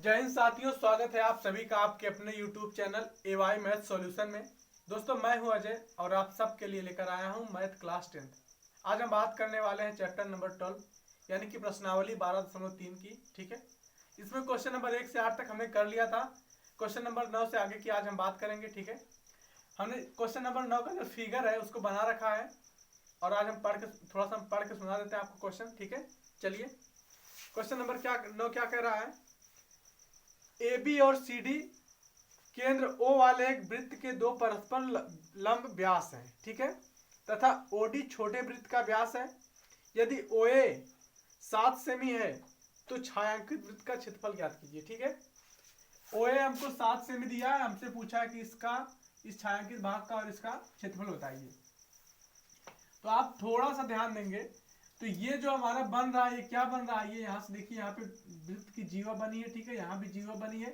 जय हिंद साथियों, स्वागत है आप सभी का आपके अपने YouTube channel AY math solution में। दोस्तों, मैं हूं अजय और आप सबके लिए लेकर आया हूं मैथ क्लास 10। आज हम बात करने वाले हैं चैप्टर नंबर 12 यानी कि प्रश्नावली 12.3 की। ठीक है, इसमें क्वेश्चन नंबर 1 से 8 तक हमने कर लिया था। क्वेश्चन नंबर 9 से आगे की आज हम बात करेंगे। ठीक है, हमने क्वेश्चन नंबर 9 का जो फिगर है उसको बना रखा है और आज हम थोड़ा सा पढ़ के सुना देते हैं आपको क्वेश्चन। ठीक है, चलिए। क्वेश्चन नंबर 9 क्या कह रहा है? ए बी और सी डी केंद्र O वाले एक वृत्त के दो परस्पर लंब व्यास हैं। ठीक है, तथा OD छोटे वृत्त का व्यास है। यदि OA 7 सेमी है तो छायांकित वृत्त का क्षेत्रफल ज्ञात कीजिए। ठीक है, OA हमको 7 सेमी दिया है, हमसे पूछा है कि इसका इस छायांकित भाग का और इसका क्षेत्रफल बताइए। तो आप थोड़ा सा ध्यान देंगे तो ये जो हमारा बन रहा है, ये क्या बन रहा है? ये यहाँ से देखिए, यहाँ पे वृत्त की जीवा बनी है। ठीक है, यहाँ भी जीवा बनी है।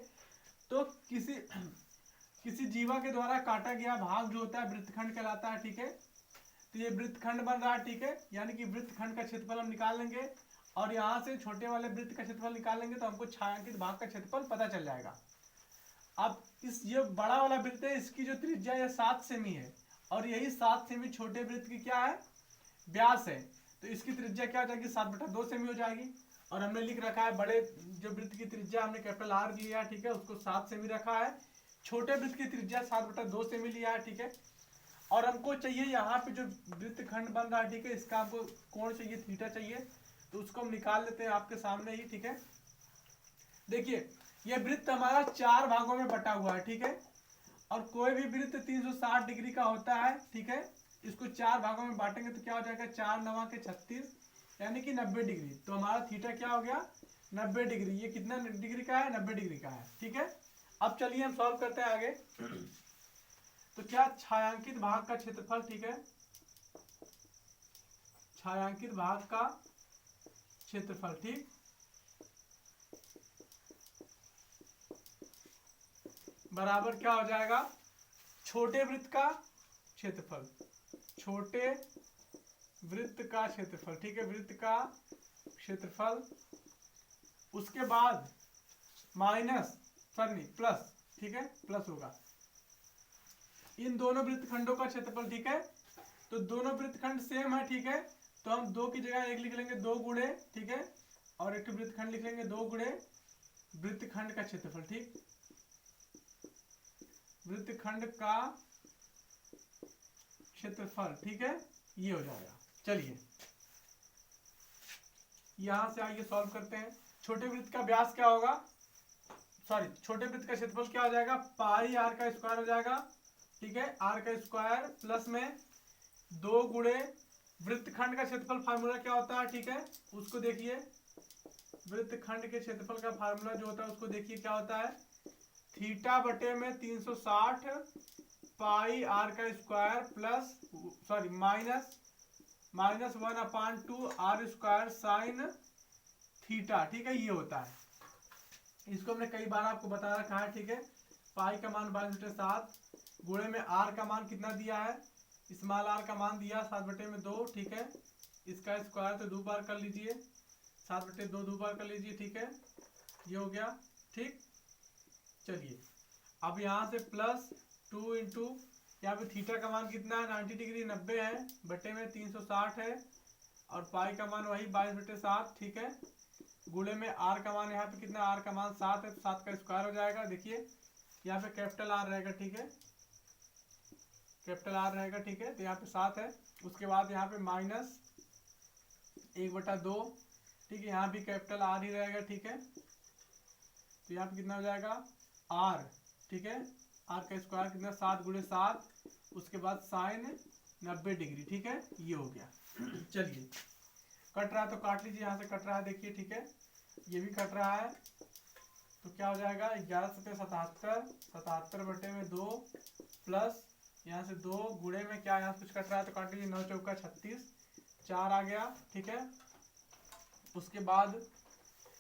तो किसी जीवा के द्वारा काटा गया भाग जो होता है वृत्तखंड कहलाता है। ठीक है, तो ये वृत्तखंड बन रहा है। ठीक है, यानी कि वृत्तखंड का क्षेत्रफल हम निकाल लेंगे और यहाँ से छोटे वाले वृत्त का क्षेत्रफल निकाल लेंगे तो हमको छायांकित भाग का क्षेत्रफल पता चल जाएगा। अब ये बड़ा वाला वृत्त है, इसकी जो त्रिज्या है 7 सेमी है और यही 7 सेमी छोटे वृत्त की क्या है? व्यास है। तो इसकी त्रिज्या क्या हो जाएगी? 7/2 सेमी हो जाएगी। और हमने लिख रखा है बड़े जो वृत्त की त्रिज्या हमने कैपिटल R लिया है। ठीक है, उसको 7 सेमी रखा है। छोटे वृत्त की त्रिज्या 7/2 सेमी लिया है। ठीक है, और हमको चाहिए यहाँ पे जो वृत्तखंड बन रहा है। ठीक है, इसका हमको कोण चाहिए, थीटा चाहिए। तो उसको हम निकाल लेते हैं आपके सामने ही। ठीक है, देखिए ये वृत्त हमारा 4 भागों में बटा हुआ है। ठीक है, और कोई भी वृत्त 360 डिग्री का होता है। ठीक है, इसको 4 भागों में बांटेंगे तो क्या हो जाएगा? 4 9 के 36 यानी कि 90 डिग्री। तो हमारा थीटा क्या हो गया? 90 डिग्री। ये कितना डिग्री का है? 90 डिग्री का है। ठीक है, अब चलिए हम सॉल्व करते हैं आगे। तो क्या छायांकित भाग का क्षेत्रफल, ठीक है, छायांकित भाग का क्षेत्रफल, ठीक, बराबर क्या हो जाएगा? छोटे वृत्त का क्षेत्रफल, छोटे वृत्त का क्षेत्रफल। ठीक है, वृत्त का क्षेत्रफल, उसके बाद माइनस, सॉरी प्लस, ठीक है, प्लस होगा इन दोनों वृत्तखंडों का क्षेत्रफल। ठीक है, तो दोनों वृत्तखंड सेम है। ठीक है, तो हम 2 की जगह 1 लिख लेंगे, 2 गुणे, ठीक है, और एक वृत्तखंड लिख लेंगे 2 गुणे वृत्तखंड का क्षेत्रफल। ठीक, वृत्तखंड का क्षेत्रफल। ठीक है, ये हो जाएगा। चलिए यहां से आइए सॉल्व करते हैं। छोटे वृत्त का व्यास क्या होगा? सॉरी, छोटे वृत्त का क्षेत्रफल क्या हो जाएगा? पाई r का स्क्वायर हो जाएगा। ठीक है, r का स्क्वायर प्लस में 2 गुणे वृत्तखंड का क्षेत्रफल। फार्मूला क्या होता है? ठीक है, उसको देखिए, वृत्तखंड के क्षेत्रफल का फार्मूला जो होता है उसको देखिए क्या होता है? थीटा बटे में 360 पाई r का square plus, sorry, minus 1/2 r square sine theta. ठीक है, ये होता है। इसको हमने कई बार आपको बता रखा है। ठीक है, पाई का मान 22/7 गुणे में r का मान कितना दिया है? स्मॉल r का मान दिया 7/2। ठीक है, इसका स्क्वायर तो 2 बार कर लीजिए, 7/2 2 बार कर लीजिए। ठीक है, ये हो गया। ठीक, चलिए अब यहाँ से प्लस 2 इंटू, यहाँ पे थीटा का मान कितना है? 90 डिग्री, 90 है, बटे में 360 है, और पाई का मान वही 22/7। ठीक है, गुणे में r का मान, यहाँ पे कितना? r का मान 7 है, तो 7 का स्क्वायर हो जाएगा। देखिए यहाँ पे कैपिटल R रहेगा। ठीक है, कैपिटल R रहेगा। ठीक है, तो यहाँ पे 7 है। उसके बाद यहाँ पे माइनस 1/2। ठीक है, यहाँ भी कैपिटल R ही रहेगा। ठीक है, तो यहाँ पे कितना हो जाएगा? R। ठीक है, R का स्क्वायर कितना? 7 गुणे 7, उसके बाद साइन 90 डिग्री। ठीक है, ये हो गया। चलिए, कट रहा है तो काट लीजिए, यहाँ से कट रहा है, देखिए। ठीक है, ये भी कट रहा है, तो क्या हो जाएगा? 11 7 77, 77 बटे में 2 प्लस यहाँ से 2 गुणे में क्या, यहाँ से कुछ कट रहा है तो काट लीजिए, 9 चौका 36, 4 आ गया। ठीक है, उसके बाद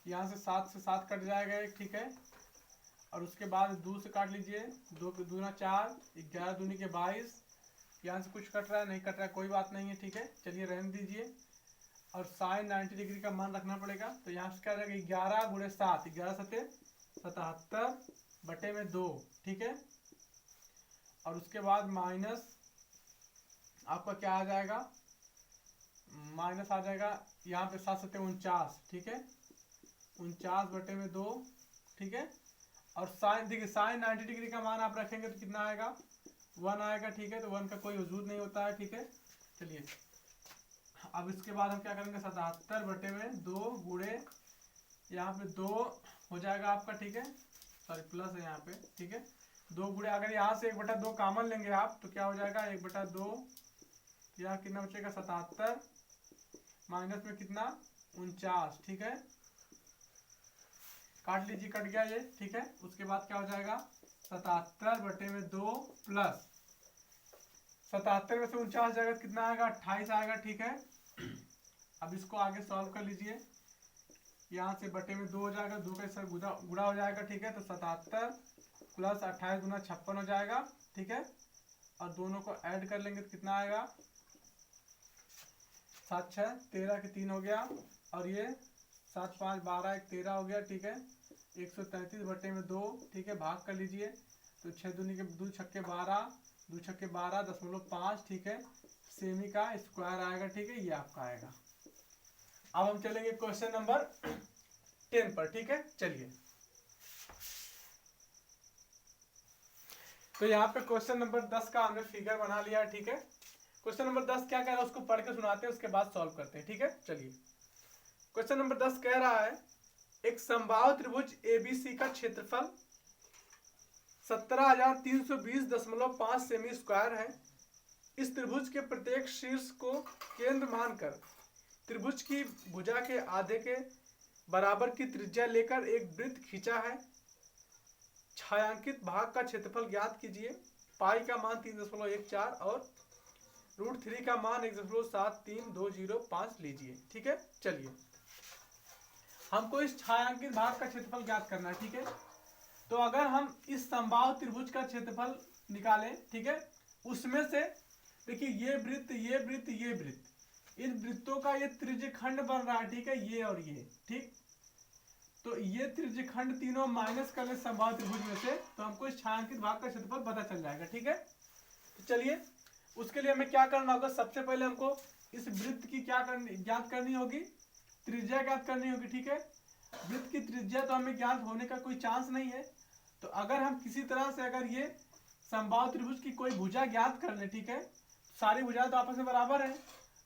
यहाँ से 7 से 7 कट जाएगा एक। ठीक है, और उसके बाद 2 से काट लीजिए, 2 दूना 4, 11 दूनी के 22, यहाँ से कुछ कट रहा है, नहीं कट रहा है, कोई बात नहीं है। ठीक है, चलिए रहने दीजिए। और साइन 90 डिग्री का मान रखना पड़ेगा, तो यहाँ से क्या रहेगा? 11 गुणे 7, 11 7 77/2, ठीक है। और उसके बाद माइनस आपका क्या आ जाएगा, माइनस आ जाएगा यहाँ पे 7×7 = 49, ठीक है, 49/2, ठीक है। और साइन देखिए, साइन 90 डिग्री का मान आप रखेंगे तो कितना आएगा, 1 आएगा, ठीक है। तो 1 का कोई वजूद नहीं होता है, ठीक है। चलिए अब इसके बाद हम क्या करेंगे, 77/2 गुणे यहाँ पे 2 हो जाएगा आपका, ठीक है, सॉरी प्लस है यहाँ पे, ठीक है। 2 गुणे, अगर यहाँ से 1/2 कॉमन लेंगे आप तो क्या हो जाएगा, 1/2, यहाँ कितना बचेगा 77, माइनस में कितना 49, ठीक है, काट लीजिए, कट गया ये, ठीक है। उसके बाद क्या हो जाएगा, 77/2 प्लस 77 में से 49 जाएगा तो कितना आएगा, 28 आएगा, ठीक है। अब इसको आगे सॉल्व कर लीजिए, यहाँ से बटे में 2 हो जाएगा, 2 का सर गुणा हो जाएगा, ठीक है। तो 77 प्लस 28 गुना 56 हो जाएगा, ठीक है। और दोनों को ऐड कर लेंगे तो कितना आएगा, 7 6 13 के 3 हो गया, और ये 7 5 12 1 13 हो गया, ठीक है। 133/2, ठीक है, भाग कर लीजिए तो 6 दूनी के 2 छक्के 12, 2 छक्के 12.5, ठीक है, सेमी का स्क्वायर आएगा, ठीक है, ये आपका आएगा। अब हम चलेंगे क्वेश्चन नंबर 10 पर, ठीक है। चलिए तो यहाँ पे क्वेश्चन नंबर 10 का हमने फिगर बना लिया है, ठीक है। क्वेश्चन नंबर 10 क्या कह रहा है उसको पढ़ के सुनाते हैं, उसके बाद सॉल्व करते हैं, ठीक है। चलिए क्वेश्चन नंबर 10 कह रहा है, एक समबाहु त्रिभुज एबीसी का क्षेत्रफल 17,320.5 सेमी स्क्वायर है। इस त्रिभुज के प्रत्येक शीर्ष को केंद्र मानकर त्रिभुज की भुजा के आधे के बराबर की त्रिज्या लेकर एक वृत्त खींचा है। छायांकित भाग का क्षेत्रफल ज्ञात कीजिए। पाई का मान 3.14 और √3 का मान 1.73205 लीजिए, ठीक है। चलिए हमको इस छायांकित भाग का क्षेत्रफल ज्ञात करना है, ठीक है। तो अगर हम इस समबाहु त्रिभुज का क्षेत्रफल निकालें, ठीक है, उसमें से देखिए ये वृत्त, ये वृत्त, ये वृत्त, इन वृत्तों का ये त्रिज्यखंड बन रहा है, ठीक है, ये और ये, ठीक। तो ये त्रिज्यखंड तीनों माइनस कर ले समबाहु त्रिभुज में से, तो हमको इस छायांकित भाग का क्षेत्रफल पता चल जाएगा, ठीक है। तो चलिए उसके लिए हमें क्या करना होगा, सबसे पहले हमको इस वृत्त की क्या ज्ञात करनी होगी, त्रिज्या ज्ञात करनी होगी, ठीक है। वृत्त की त्रिज्या तो हमें ज्ञात होने का कोई चांस नहीं है। तो अगर हम किसी तरह से अगर ये समबाहु त्रिभुज की कोई भुजा ज्ञात कर ले, ठीक है, सारी भुजाएं तो आपस में बराबर है,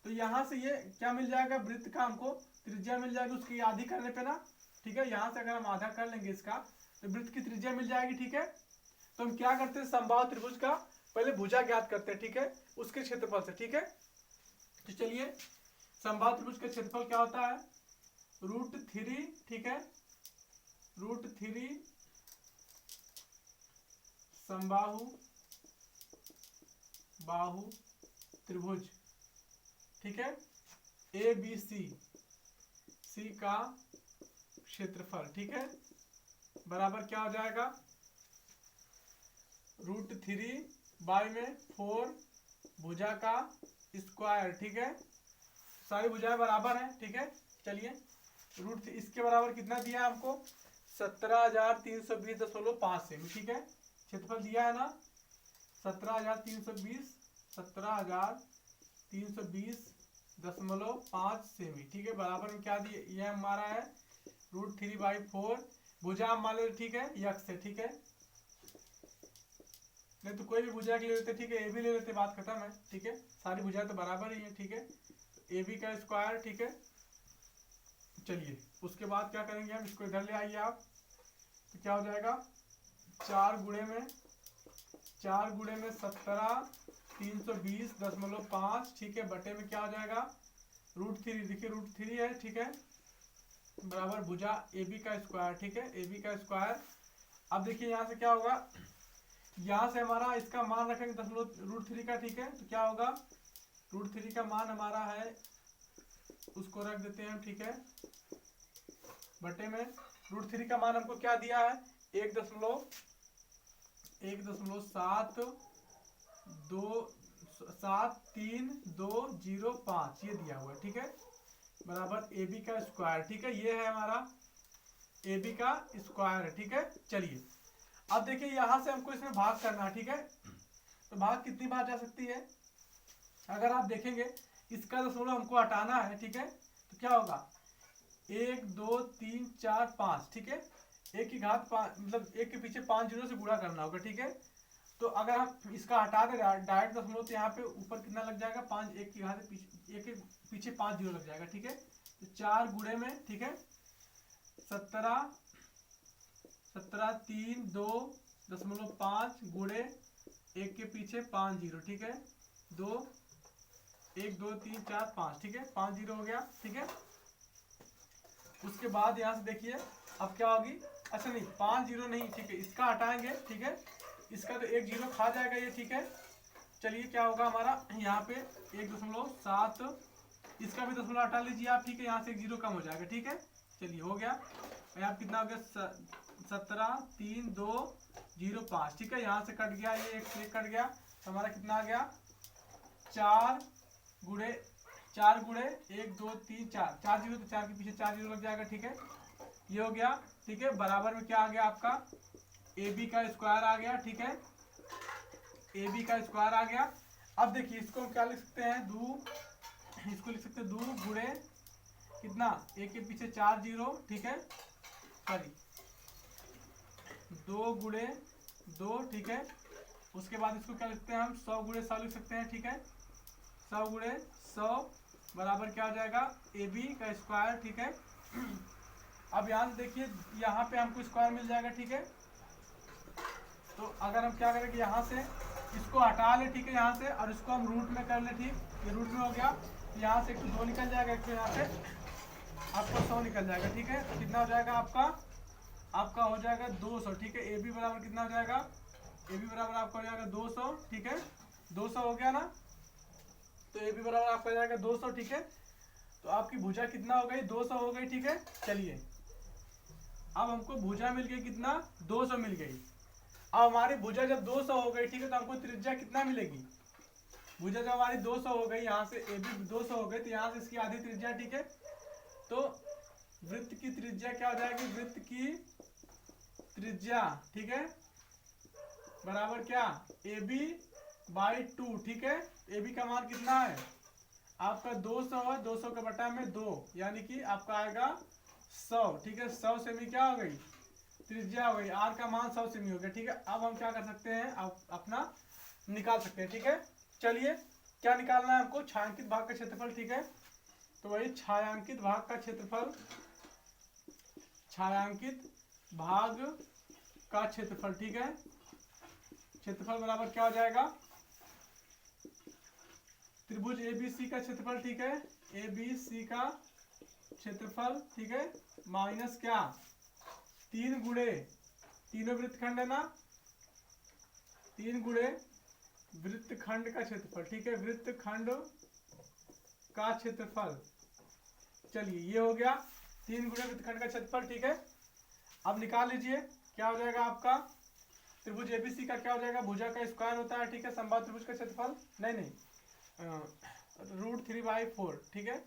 तो यहाँ से ये क्या मिल जाएगा, वृत्त का हमको त्रिज्या मिल जाएगी उसकी आधी करने पे ना, ठीक है। यहाँ से अगर हम आधा कर लेंगे इसका तो वृत्त की त्रिज्या मिल जाएगी, ठीक है। तो हम क्या करते हैं, समबाहु त्रिभुज का पहले भुजा ज्ञात करते हैं, ठीक है, उसके क्षेत्रफल से, ठीक है। तो चलिए समबाहु त्रिभुज का क्षेत्रफल क्या होता है, √3, ठीक है, √3 समबाहु बाहु त्रिभुज, ठीक है, ABC सी का क्षेत्रफल, ठीक है, बराबर क्या हो जाएगा, √3 बाई में 4 भुजा का स्क्वायर, ठीक है, सारी भुजाएं बराबर हैं, ठीक है। चलिए √3 इसके बराबर कितना दिया हमको, 17,320.5 सेमी, ठीक है, क्षेत्रफल दिया है ना 17,320, 17,320.5 सेमी, ठीक है, बराबर में क्या दिए, ये हमारा है √3/4, भुजा हम मान लेते, ठीक है, यक्स है, ठीक है, नहीं तो कोई भी भुजा के ले लेते, ठीक है, ए भी ले लेते, बात खत्म है, ठीक है, सारी भुजाएं तो बराबर ही है, ठीक है। ए बी का स्क्वायर, ठीक है। चलिए उसके बाद क्या करेंगे हम, इसको इधर ले आइए आप, तो क्या हो जाएगा, 4 गुणे में 17,320.5, ठीक है, बटे में क्या हो जाएगा, √3, देखिए √3 है, ठीक है, बराबर भुजा ए बी का स्क्वायर, ठीक है, ए बी का स्क्वायर। अब देखिए यहाँ से क्या होगा, यहाँ से हमारा इसका मान रखेंगे √3 का, ठीक है, तो क्या होगा, √3 का मान हमारा है, उसको रख देते हैं हम, ठीक है, बटे में √3 का मान हमको क्या दिया है, 1.73205 ये दिया हुआ है, ठीक है, बराबर ए बी का स्क्वायर, ठीक है, ये है हमारा ए बी का स्क्वायर है। ठीक है, चलिए अब देखिए यहाँ से हमको इसमें भाग करना है। ठीक है, तो भाग कितनी बार जा सकती है, अगर आप देखेंगे इसका दशमलव हमको हटाना है। ठीक है, तो क्या होगा 1 2 3 4 5। ठीक है, एक की घात 5 मतलब एक के पीछे 5 जीरो से गुणा करना होगा। ठीक है, तो अगर हम इसका हटा दे डायरेक्ट दशमलव तो यहाँ पे ऊपर कितना लग जाएगा 5, एक की घात एक के पीछे 5 जीरो लग जाएगा। ठीक है, तो 4 गुणे में ठीक है 17 3 2 दशमलव 5 गुणे एक के पीछे 5 जीरो। ठीक है, 2 1 2 3 4 5। ठीक है, 5 जीरो हो गया। ठीक है, उसके बाद यहाँ से देखिए अब क्या होगी, अच्छा नहीं 5 जीरो नहीं, ठीक है इसका हटाएंगे। ठीक है, इसका तो 1 जीरो खा जाएगा ये। ठीक है, चलिए क्या होगा हमारा यहाँ पे 1.7, इसका भी दशमलव हटा लीजिए आप। ठीक है, यहाँ से 1 जीरो कम हो जाएगा। ठीक है, चलिए हो गया। यहाँ कितना हो गया 17 3 2 0 5। ठीक है, यहाँ से कट गया ये, एक से कट गया, तो हमारा कितना आ गया 4 गुणे 1 2 3 4, 4 जीरो तो 4 के पीछे 4 जीरो लग जाएगा। ठीक है, ये हो गया। ठीक है, बराबर में क्या आ गया आपका ए बी का स्क्वायर आ गया। ठीक है, ए बी का स्क्वायर आ गया। अब देखिए इसको हम क्या लिख सकते हैं, इसको लिख सकते हैं 2 गुणे कितना एक के पीछे 4 जीरो। ठीक है, सॉरी 2 गुणे 2। ठीक है, उसके बाद इसको क्या लिखते हैं हम 100 गुणे 100 लिख सकते हैं। ठीक है, 100 गुणे 100 बराबर क्या हो जाएगा ए बी का स्क्वायर। ठीक है, अब यहाँ से देखिए यहाँ पे हमको स्क्वायर मिल जाएगा। ठीक है, तो अगर हम क्या करेंगे यहाँ से इसको हटा ले। ठीक है, यहाँ से और इसको हम रूट में कर ले। ठीक, ये रूट में हो गया, यहाँ से एक तो 2 निकल जाएगा, एक तो यहाँ से आपका 100 निकल जाएगा। ठीक है, तो कितना हो जाएगा आपका हो जाएगा 200। ठीक है, ए बी बराबर कितना हो जाएगा, ए बी बराबर आपका हो जाएगा 200। ठीक है, 200 हो गया ना, तो ए बी बराबर आपका हो जाएगा 200। ठीक है, तो आपकी भुजा कितना हो गई 200 हो गई। ठीक है, चलिए अब हमको भुजा मिल गई कितना 200 मिल गई। अब हमारी भुजा जब 200 हो गई, ठीक है, तो हमको त्रिज्या कितना मिलेगी, भुजा जब हमारी 200 हो गई, यहाँ से ए बी 200 हो गई, तो यहाँ से इसकी आधी त्रिज्या। ठीक है, तो वृत्त की त्रिज्या क्या हो जाएगी, वृत्त की त्रिज्या ठीक है बराबर क्या ए बी बाई 2। ठीक है, ए बी का मान कितना है आपका 200 है, 200 का बटा में 2 यानी कि आपका आएगा 100। ठीक है, 100 सेमी क्या हो गई त्रिज्या हो गई, आर का मान 100 सेमी हो गया। ठीक है, अब हम क्या कर सकते हैं, आप अपना निकाल सकते हैं। ठीक है, चलिए क्या निकालना है हमको, छायांकित भाग का क्षेत्रफल। ठीक है, तो वही छायांकित भाग का क्षेत्रफल, छायांकित भाग का क्षेत्रफल। ठीक है, क्षेत्रफल बराबर क्या हो जाएगा त्रिभुज एबीसी का क्षेत्रफल। ठीक है, एबीसी का क्षेत्रफल। ठीक है, माइनस क्या 3 गुणे, तीनों वृत्तखंड है ना, 3 गुणे वृत्तखंड का क्षेत्रफल। ठीक है, वृत्तखंड का क्षेत्रफल। चलिए ये हो गया 3 गुणे वृत्तखंड का क्षेत्रफल। ठीक है, अब निकाल लीजिए क्या हो जाएगा आपका त्रिभुज एबीसी का क्या हो जाएगा, भुजा का स्क्वायर होता है। ठीक है, समबाहु त्रिभुज का क्षेत्रफल नहीं √3/4। ठीक है,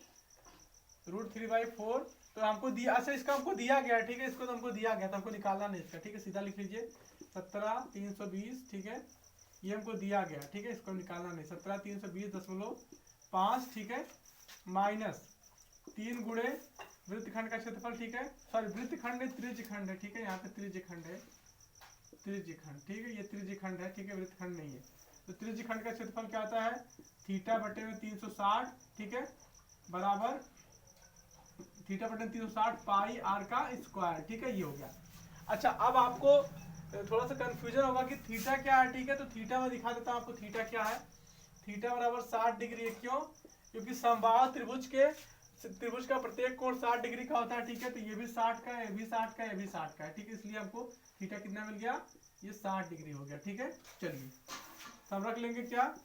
√3/4 तो हमको दिया, अच्छा इसका हमको दिया गया है। ठीक है, इसको तो हमको दिया गया था, हमको निकालना नहीं इसका। ठीक है, सीधा लिख लीजिए 17,320। ठीक है, ये हमको दिया गया। ठीक है, इसको निकालना नहीं, 17,320.5। ठीक है, माइनस 3 गुणे वृत्तखंड का क्षेत्रफल। ठीक है, सॉरी वृत्तखंड है त्रिज्यखंड है। ठीक है, यहाँ पे त्रिज्यखंड है, त्रिज्यखंड। ठीक है, ये त्रिज्यखंड है। ठीक है, वृत्तखंड नहीं है, तो त्रिज्यखंड का क्षेत्रफल क्या आता है थीटा बटे में 360। ठीक है, बराबर थीटा बटे 360 पाई आर का स्क्वायर। ठीक है, ये हो गया। अच्छा अब आपको थोड़ा सा कंफ्यूजन होगा कि थीटा क्या है। ठीक है, तो थीटा में दिखा देता हूँ आपको थीटा क्या है। थीटा बराबर 60 डिग्री है। क्यों, क्योंकि समबाहु त्रिभुज के त्रिभुज का प्रत्येक कोण 60 डिग्री का होता है। ठीक है, तो ये भी 60 का है, ये भी 60 का है, ये भी 60 का है। ठीक है, इसलिए हमको थीटा कितना मिल गया, ये 60 डिग्री हो गया। ठीक है, चलिए तो हम रख लेंगे क्या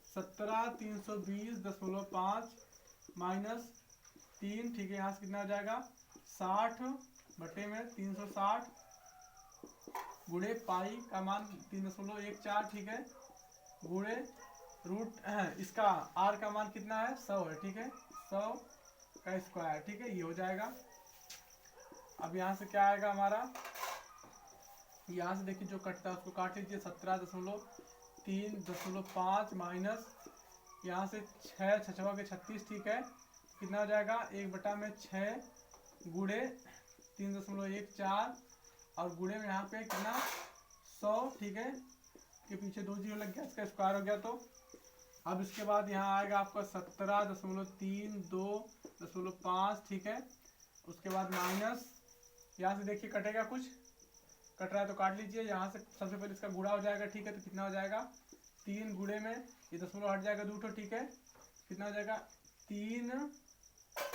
17,320.5 माइनस 3। ठीक है, यहाँ से कितना हो जाएगा 60 बटे में 360 गुणे पाई का मान 3.14। ठीक है, गुणे रूट इसका आर का मान कितना है 100 है। ठीक है, 100 का स्क्वायर। ठीक है, ये हो जाएगा। अब यहाँ से क्या आएगा हमारा, यहाँ से देखिए जो कटता है उसको काट लीजिए। 17.3.5 माइनस यहाँ से 6 छछवा के 36, ठीक है। कितना हो जाएगा 1/6 गुणे 3.14 और गुणे में यहाँ पे कितना 100, ठीक है। के पीछे 2 जीरो लग गया, इसका स्क्वायर हो गया। तो अब इसके बाद यहाँ आएगा आपका 17.32.5, ठीक है। उसके बाद माइनस यहाँ से देखिए कटेगा, कुछ कट रहा है तो काट लीजिए। यहाँ से सबसे पहले इसका गुणा हो जाएगा, ठीक है। तो कितना हो जाएगा 3 गुणे में ये दशमलव हट जाएगा 2 ठो, ठीक है। कितना हो जाएगा 3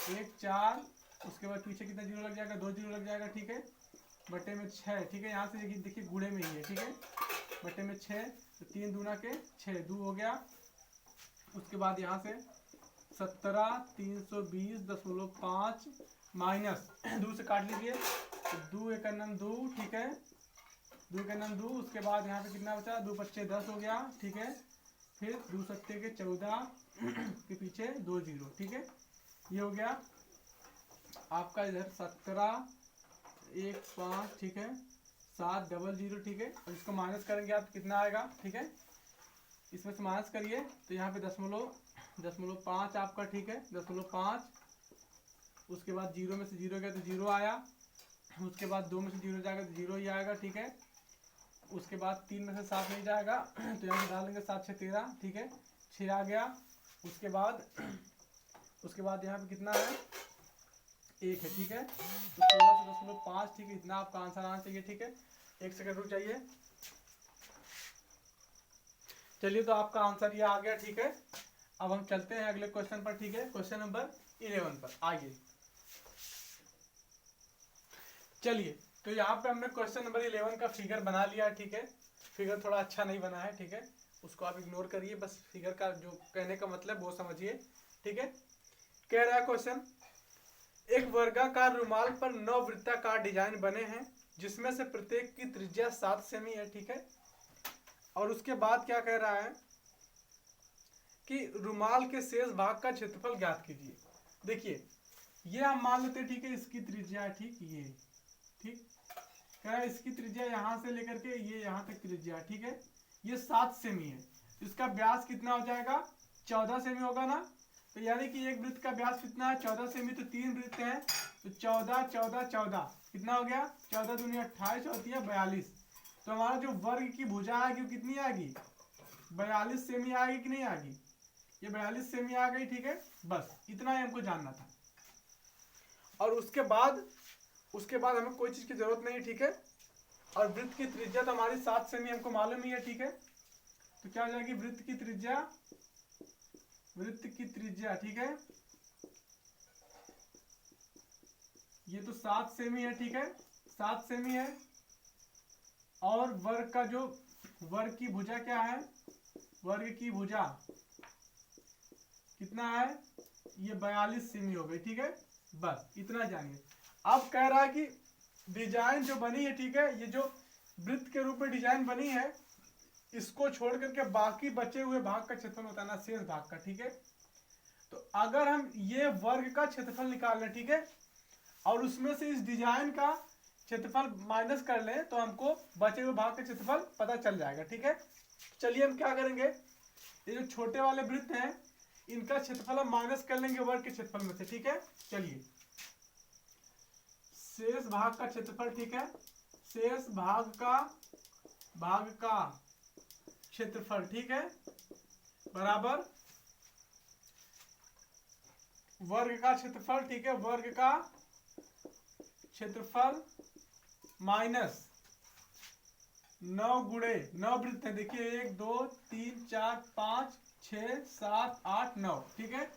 1 4, उसके बाद पीछे कितना जीरो लग जाएगा 2 जीरो लग जाएगा, ठीक है। बटे में 6, ठीक है। यहाँ से देखिए गुणे में ही है, ठीक है। बटे में 6 तो 3 दूना के 6 2 हो गया। उसके बाद यहाँ से 17,320.5 माइनस 2 से काट लीजिए तो 2 1 2, ठीक है। 2 1 2, उसके बाद यहाँ पे कितना बचा 2 5 10 हो गया, ठीक है। फिर 2 7 के 14 के पीछे 2 जीरो, ठीक है। ये हो गया आपका इधर 17 1 5, ठीक है। 7 00, ठीक है। और इसको माइनस करेंगे आप कितना आएगा, ठीक है। इसमें से माइनस करिए तो यहाँ पे 0.5 आपका, ठीक है। 0.5, उसके बाद 0 में से 0 गया तो 0 आया। उसके बाद 2 में से 0 जाएगा तो 0 ही आएगा, ठीक है। उसके बाद 3 में से 7 नहीं जाएगा तो यहाँ पे डाल देंगे 7 6 13, ठीक है। 6 आ गया। उसके बाद यहाँ पे कितना है 1 है, ठीक है। तो 16.5, ठीक है। इतना आपका आंसर आना चाहिए, ठीक है। 1 सेकंड रुक जाइए। चलिए तो आपका आंसर ये आ गया, ठीक है। अब हम चलते हैं अगले क्वेश्चन पर, ठीक है। क्वेश्चन नंबर 11 पर आइए। चलिए तो यहाँ पे हमने क्वेश्चन नंबर 11 का फिगर बना लिया, ठीक है। फिगर थोड़ा अच्छा नहीं बना है, ठीक है। उसको आप इग्नोर करिए, बस फिगर का जो कहने का मतलब वो समझिए, ठीक है। कह रहा है क्वेश्चन, एक वर्गाकार रुमाल पर 9 वृत्ताकार डिजाइन बने हैं जिसमें से प्रत्येक की त्रिज्या 7 सेमी है, ठीक है। और उसके बाद क्या कह रहा है कि रुमाल के शेष भाग का क्षेत्रफल ज्ञात कीजिए। देखिए ये हम मान लेते हैं, ठीक है। इसकी त्रिज्या है, ठीक, ये ठीक कह रहा है इसकी त्रिज्या यहाँ से लेकर के ये यहाँ तक त्रिज्या, ठीक है। ये 7 सेमी है। इसका व्यास कितना हो जाएगा 14 सेमी होगा ना। तो यानी कि एक वृत्त का व्यास कितना है 14 सेमी। तो 3 वृत्त हैं तो 14 14 14 कितना हो गया 14 दूनी 28 होती है 42। तो हमारा जो वर्ग की भुजा आएगी वो कितनी आएगी 42 सेमी आएगी कि नहीं आएगी। ये 42 सेमी आ गई, ठीक है। बस इतना ही हमको जानना था। और उसके बाद हमें कोई चीज की जरूरत नहीं, ठीक है। और वृत्त की त्रिज्या तो हमारी 7 सेमी हमको मालूम ही है, ठीक है। तो क्या हो जाएगी वृत्त की त्रिज्या, ठीक है। ये तो 7 सेमी है, ठीक है। 7 सेमी है। और वर्ग का जो वर्ग की भुजा क्या है, वर्ग की भुजा कितना है ये 42 सेमी हो गई, ठीक है। बस इतना जानिए। अब कह रहा है कि डिजाइन जो बनी है, ठीक है। ये जो वृत्त के रूप में डिजाइन बनी है इसको छोड़ करके बाकी बचे हुए भाग का क्षेत्रफल बताना, शेष भाग का, ठीक है। तो अगर हम ये वर्ग का क्षेत्रफल निकाल लें, ठीक है, और उसमें से इस डिजाइन का क्षेत्रफल माइनस कर लें तो हमको बचे हुए भाग का क्षेत्रफल पता चल जाएगा, ठीक है। चलिए हम क्या करेंगे, ये जो छोटे वाले वृत्त हैं इनका क्षेत्रफल हम माइनस कर लेंगे वर्ग के क्षेत्रफल में से, ठीक है। चलिए शेष भाग का क्षेत्रफल, ठीक है। शेष भाग का क्षेत्रफल, ठीक है, बराबर वर्ग का क्षेत्रफल, ठीक है। वर्ग का क्षेत्रफल माइनस 9 गुणे 9 वृत्त है। देखिए 1 2 3 4 5 6 7 8 9, ठीक है।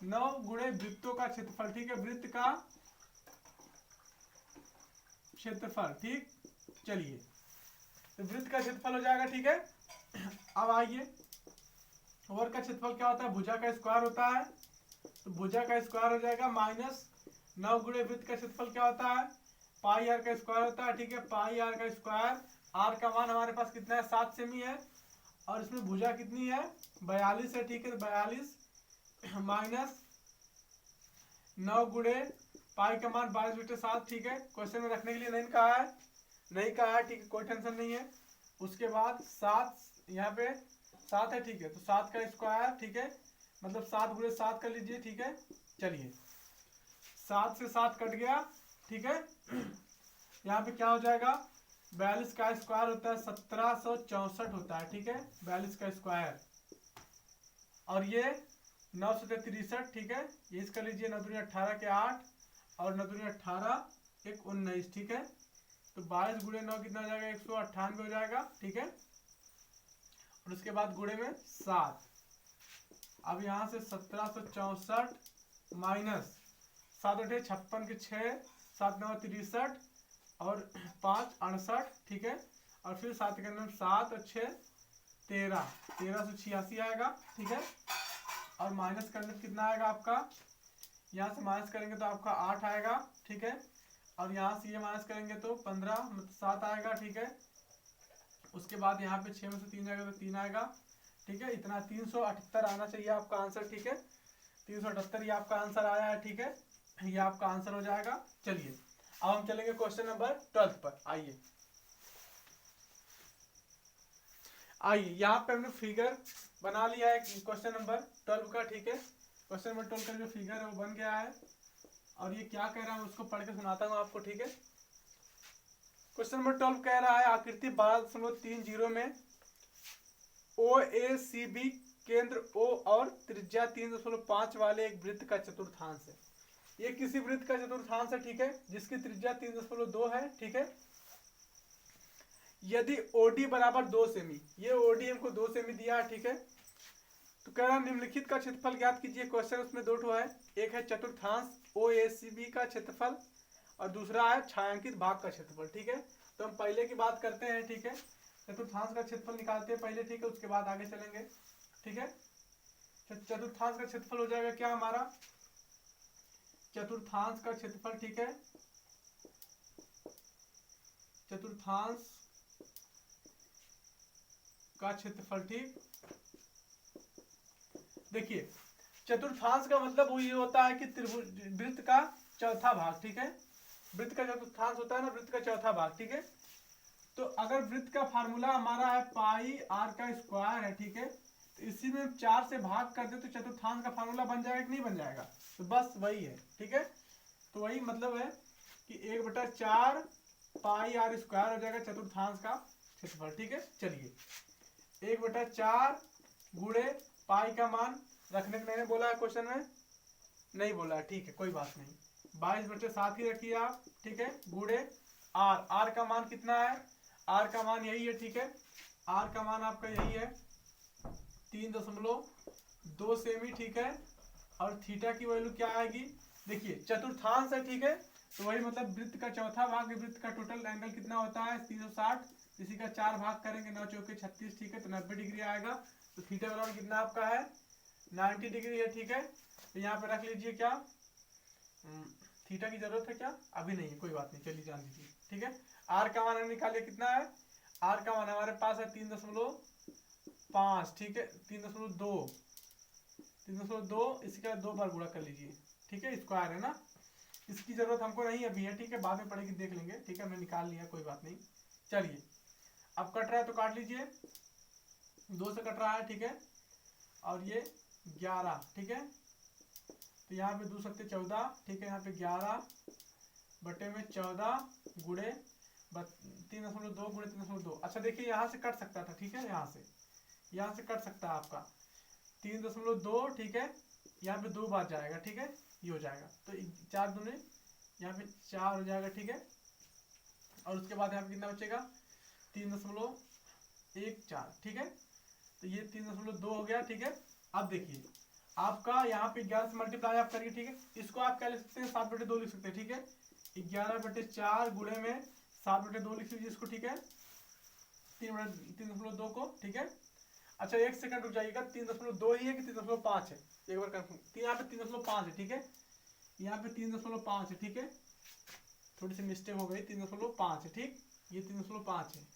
9 गुणे वृत्तों का क्षेत्रफल, ठीक है। वृत्त का क्षेत्रफल, ठीक। चलिए तो वृत्त का क्षेत्रफल हो जाएगा, ठीक है। अब आइए वर्ग का क्षेत्रफल क्या होता है भुजा का स्क्वायर होता है। तो भुजा का स्क्वायर हो जाएगा माइनस 9 गुणे वृत्त का क्षेत्रफल क्या होता है पाई आर का स्क्वायर होता है, ठीक है। पाई आर का स्क्वायर, आर का मान हमारे पास कितना है 7 सेमी है। और इसमें भुजा कितनी है 42 है, ठीक है। 42 माइनस 9 गुणे पाई का मान 22/7, ठीक है। क्वेश्चन में रखने के लिए नहीं कहा है, नहीं कहा है, ठीक है, कोई टेंशन नहीं है। उसके बाद 7, यहाँ पे 7 है, ठीक है, तो 7 का स्क्वायर, ठीक है, मतलब 7 × 7 कर लीजिए, ठीक है। चलिए 7 से 7 कट गया, ठीक है। यहाँ पे क्या हो जाएगा, 42 का स्क्वायर होता है 1764 होता है, ठीक है, 42 का स्क्वायर। और ये 963, ठीक है, ये इसका लीजिए 9 दूनी 18 के 8 और 9 दूनी 18 1 19, ठीक है। तो 22 × 9 कितना हो जाएगा, 198 हो जाएगा, ठीक है। और उसके बाद गुणे में 7। अब यहाँ से 1764 माइनस 7 × 8 = 56 के 6, 7 × 9 = 63 और 5 = 68, ठीक है। और फिर 7 के अंदर 7 और 6 13, 1386 आएगा, ठीक है। और माइनस करने कितना आएगा आपका, यहाँ से माइनस करेंगे तो आपका 8 आएगा, ठीक है। और यहाँ से ये माइनस करेंगे तो 15 मतलब 7 आएगा, ठीक है। उसके बाद यहाँ पे 6 में से 3 जाएगा तो 3 आएगा, ठीक है। इतना 378 आना चाहिए आपका आंसर, ठीक है। 378 ये आपका आंसर आया है, ठीक है, ये आपका आंसर हो जाएगा। चलिए अब हम चलेंगे क्वेश्चन नंबर 12 पर। आइए यहाँ पे हमने फिगर बना लिया है क्वेश्चन नंबर 12 का, ठीक है। क्वेश्चन नंबर 12 का जो फिगर है वो बन गया है। और ये क्या कह रहा है उसको पढ़ के सुनाता हूँ आपको, ठीक है। क्वेश्चन नंबर 12 कह रहा है आकृति 12.30 में OACB केंद्र O और त्रिज्या 3.5 वाले एक वृत्त का चतुर्थांश है। ये किसी वृत्त का चतुर्थांश है, ठीक है, जिसकी त्रिज्या 3.2 है, ठीक है। यदि OD बराबर 2 सेमी, ये OD हमको 2 सेमी दिया है, ठीक है। तो कह रहा निम्नलिखित का क्षेत्रफल ज्ञात कीजिए। क्वेश्चन उसमें दो ठो है, एक है चतुर्थांश OACB का क्षेत्रफल और दूसरा है छायांकित भाग का क्षेत्रफल, ठीक है। तो हम पहले की बात करते हैं, ठीक है, चतुर्थांश का क्षेत्रफल निकालते हैं पहले, ठीक है, उसके बाद आगे चलेंगे, ठीक है। चतुर्थांश का क्षेत्रफल हो जाएगा क्या हमारा, चतुर्थांश का क्षेत्रफल, ठीक है, चतुर्थांश का क्षेत्रफल, ठीक। देखिए चतुर्थांश का मतलब वो ये होता है कि त्रिभुज वृत्त का चौथा भाग, ठीक है। वृत्त का चतुर्थांश होता है ना, वृत्त का चौथा भाग, ठीक है। तो अगर वृत्त का फार्मूला हमारा है पाई r का स्क्वायर है, ठीक है, तो इसी में 4 से भाग कर दे तो चतुर्थांश का फार्मूला बन जाएगा कि नहीं बन जाएगा, तो बस वही है, ठीक है। तो वही मतलब है कि 1/4 पाई r स्क्वायर हो जाएगा चतुर्थांश का क्षेत्रफल, ठीक है। चलिए 1/4 गुणे पाई का मान रखने को मैंने बोला है क्वेश्चन में, नहीं बोला है, ठीक है, कोई बात नहीं, 22/7 ही रखिए आप, ठीक है, गुणे r का मान कितना है, r का मान यही है, ठीक है, r का मान आपका यही है 3.2 सेमी, ठीक है। और थीटा की वैल्यू क्या आएगी, देखिए चतुर्थांश है, ठीक है, तो वही मतलब वृत्त का चौथा भाग, वृत्त का टोटल एंगल कितना होता है 360, इसी का 4 भाग करेंगे 9 चौके 36, ठीक है, तो 90 डिग्री आएगा। तो थीटा बराबर कितना आपका है 90 डिग्री है, ठीक है। तो यहाँ पे रख लीजिए क्या, थीटा की जरूरत है क्या, अभी नहीं है, कोई बात नहीं, चलिए जान दीजिए, ठीक है। आर का मान निकालिए कितना है, आर का मान हमारे पास है 3.5, ठीक है, 3.2, इसका 2 बार गुणा कर लीजिए, ठीक है, स्क्वायर है ना, इसकी जरूरत हमको नहीं अभी है, ठीक है, बाद में पढ़ेगी देख लेंगे, ठीक है, हमने निकाल लिया, कोई बात नहीं। चलिए अब कट रहा है तो काट लीजिए, 2 से कट रहा है, ठीक है, और ये 11, ठीक है, तो यहाँ पे 2 सत्ते 14, ठीक है, यहाँ पे 11/14 गुणे 3.2 गुणे 3.2। अच्छा देखिए यहाँ से कट सकता था, ठीक है, यहाँ से कट सकता है आपका 3.2, ठीक है, यहाँ पे 2 बार जाएगा, ठीक है, ये हो जाएगा, तो 4 दूने यहाँ पे 4 हो जाएगा, ठीक है। और उसके बाद यहाँ पे कितना बचेगा 3.14, ठीक है, तो ये 3.2 हो गया, ठीक है। अब देखिए आपका यहाँ पे 11 से मल्टीप्लाई आप करिए, ठीक है, इसको आप क्या लिख सकते हैं 7/2 लिख सकते हैं, ठीक है, 11/4 गुणे में 7/2 लिख लीजिए इसको, ठीक है, 3.2 को, ठीक है। अच्छा 1 सेकंड रुक जाइएगा, 3.2 ही है कि 3.5 है, एक बार कंफर्म, यहाँ पे 3.5 है, ठीक है, यहाँ पे 3.5 है, ठीक है, थोड़ी सी मिस्टेक हो गई, 3.5 है, ठीक, ये 3.5 है,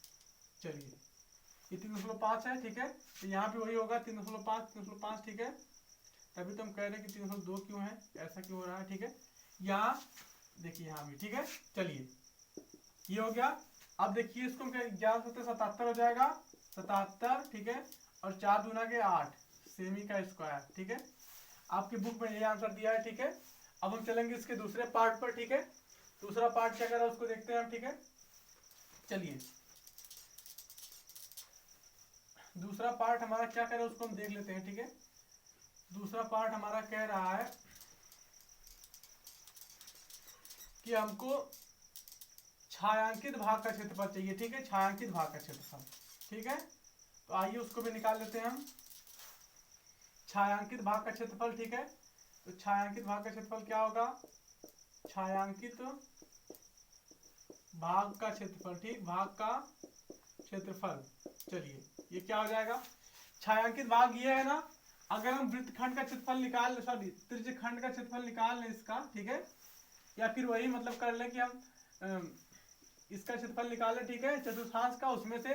चलिए ये 3.5 है, ठीक है, तो यहाँ पे वही होगा 3.5, ठीक है, तभी तो हम कह रहे हैं कि 3.2 क्यों है, ऐसा क्यों हो रहा है, ठीक है। यहाँ देखिए यहाँ भी, ठीक है। चलिए ये हो गया। अब देखिए इसको 11 हो जाएगा 77, ठीक है। और 4 दूना के 8 सेमी का स्क्वायर, ठीक है। आपकी बुक में ये आंसर दिया है, ठीक है। अब हम चलेंगे इसके दूसरे पार्ट पर, ठीक है। दूसरा पार्ट क्या कर रहा है उसको देखते हैं हम, ठीक है। चलिए दूसरा पार्ट हमारा क्या कह रहा है उसको हम देख लेते हैं, ठीक है। दूसरा पार्ट हमारा कह रहा है कि हमको छायांकित भाग का क्षेत्रफल चाहिए, ठीक है। छायांकित भाग का क्षेत्रफल, ठीक है। तो आइए उसको भी निकाल लेते हैं हम। छायांकित भाग का क्षेत्रफल, ठीक है। तो छायांकित भाग का क्षेत्रफल क्या होगा? छायांकित भाग का क्षेत्रफल, ठीक, भाग का क्षेत्रफल। चलिए ये क्या हो जाएगा? छायांकित भाग ये है ना, अगर हम वृत्तखंड का क्षेत्रफल निकाल, सॉरी त्रिज्यखंड का क्षेत्रफल निकाल लें इसका, ठीक है। या फिर वही मतलब कर लें कि हम इसका क्षेत्रफल निकालें, ठीक है, चतुर्थांश का, उसमें से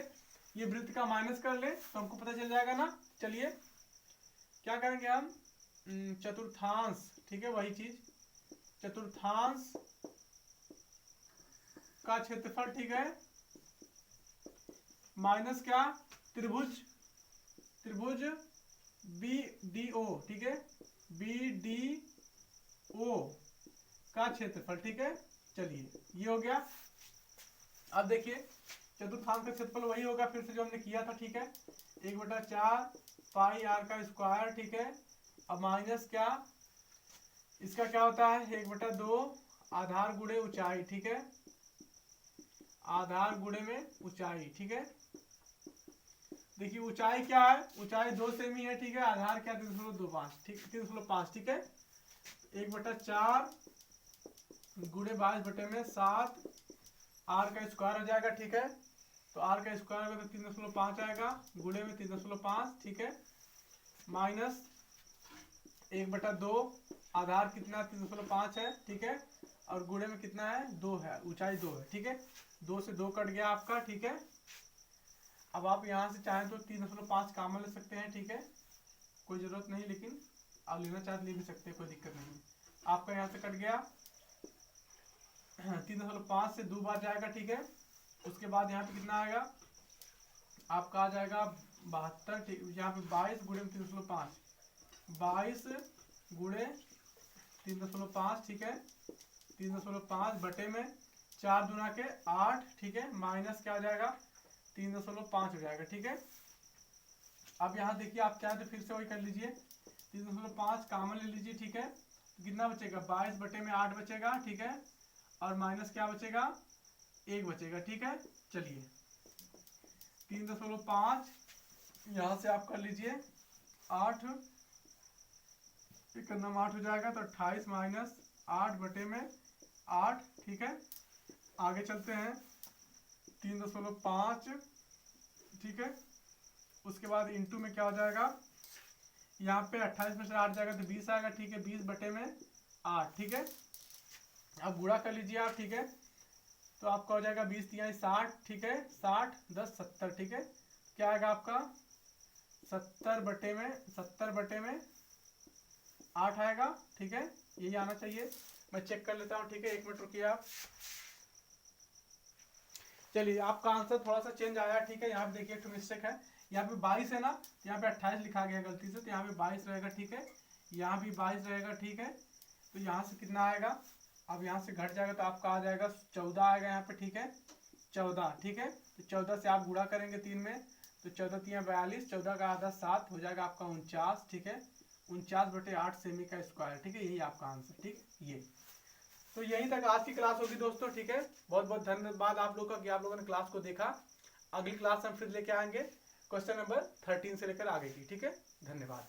ये वृत्त का माइनस कर ले तो हमको पता चल जाएगा ना। चलिए क्या करेंगे हम, चतुर्थांश, ठीक है, वही चीज चतुर्थांश का क्षेत्रफल, ठीक है, माइनस क्या, त्रिभुज BDO, ठीक है, BDO का क्षेत्रफल, ठीक है। चलिए ये हो गया। अब देखिए चतुर्थांश का क्षेत्रफल वही होगा फिर से जो हमने किया था, ठीक है, 1/4 पाई r का स्क्वायर, ठीक है। अब माइनस क्या, इसका क्या होता है 1/2 आधार गुणे ऊंचाई, ठीक है, आधार गुणे में ऊंचाई, ठीक है। देखिए ऊंचाई क्या है, ऊंचाई 2 सेमी है, ठीक है। आधार क्या 3.25, ठीक, 3.5, ठीक है। 1/4 गुणे 22/7 r का स्क्वायर हो जाएगा, ठीक है। तो r का स्क्वायर होगा तो 3.5 आएगा, गुणे में 3.5, ठीक है, माइनस 1/2 आधार कितना 3.5 है, ठीक है, और गुणे में कितना है 2 है, ऊंचाई 2 है, ठीक है। 2 से 2 कट गया आपका, ठीक है। अब आप यहाँ से चाहें तो 3.5 कॉमन ले सकते हैं, ठीक है, कोई जरूरत नहीं, लेकिन आप लेना चाहते ले भी सकते हैं, कोई दिक्कत नहीं। आपका यहाँ से कट गया 3.5 से 2 बार जाएगा, ठीक है। उसके बाद यहाँ पे कितना आएगा आपका, आ जाएगा 72, ठीक, यहाँ पे 22 गुणे 3.5, 22 गुणे 3.5, ठीक है, 3.5 बटे में 4 दूना के 8, ठीक है, माइनस क्या हो जाएगा 3.5 हो जाएगा, ठीक है। अब यहाँ देखिए आप चाहे तो फिर से वही कर लीजिए, 3.5 कॉमन ले लीजिए, ठीक है। तो कितना बचेगा 22 बटे में 8 बचेगा, ठीक है, और माइनस क्या बचेगा 1 बचेगा, ठीक है। चलिए 3.5 यहाँ से आप कर लीजिए 8, एक नाम 8 हो जाएगा, तो 28 माइनस 8 बटे में 8, ठीक है। आगे चलते हैं 3.5, ठीक है। उसके बाद इंटू में क्या हो जाएगा, यहाँ पे 28 में से 8 जाएगा तो 20 आएगा, ठीक है, 20 बटे में 8, ठीक है। अब गुणा कर लीजिए आप, ठीक है, तो आपका हो जाएगा 20 × 60, ठीक है, 60 10 70, ठीक है। क्या आएगा आपका 70 बटे में 8 आएगा, ठीक है, यही आना चाहिए। मैं चेक कर लेता हूँ, ठीक है, 1 मिनट रुकिए आप। चलिए आपका आंसर थोड़ा सा चेंज आया, ठीक है। यहाँ पे देखिए एक मिस्टेक है, यहाँ पे 22 है ना, यहाँ पे 28 लिखा गया गलती से, तो यहाँ पे 22 रहेगा, ठीक है, यहाँ भी 22 रहेगा, ठीक है। तो यहाँ से कितना आएगा, अब यहाँ से घट जाएगा तो आपका आ जाएगा 14 आएगा यहाँ पे, ठीक है, 14, ठीक है। तो 14 से आप गुणा करेंगे 3 में, तो 14 × 3 = 42, 14 का आधा 7 हो जाएगा आपका 49, ठीक है, 49/8 सेमी का स्क्वायर, ठीक है, यही आपका आंसर, ठीक। ये तो यहीं तक आज की क्लास होगी दोस्तों, ठीक है। बहुत बहुत धन्यवाद आप लोगों का कि आप लोगों ने क्लास को देखा। अगली क्लास हम फिर लेके आएंगे क्वेश्चन नंबर 13 से लेकर आगे की, ठीक है। धन्यवाद।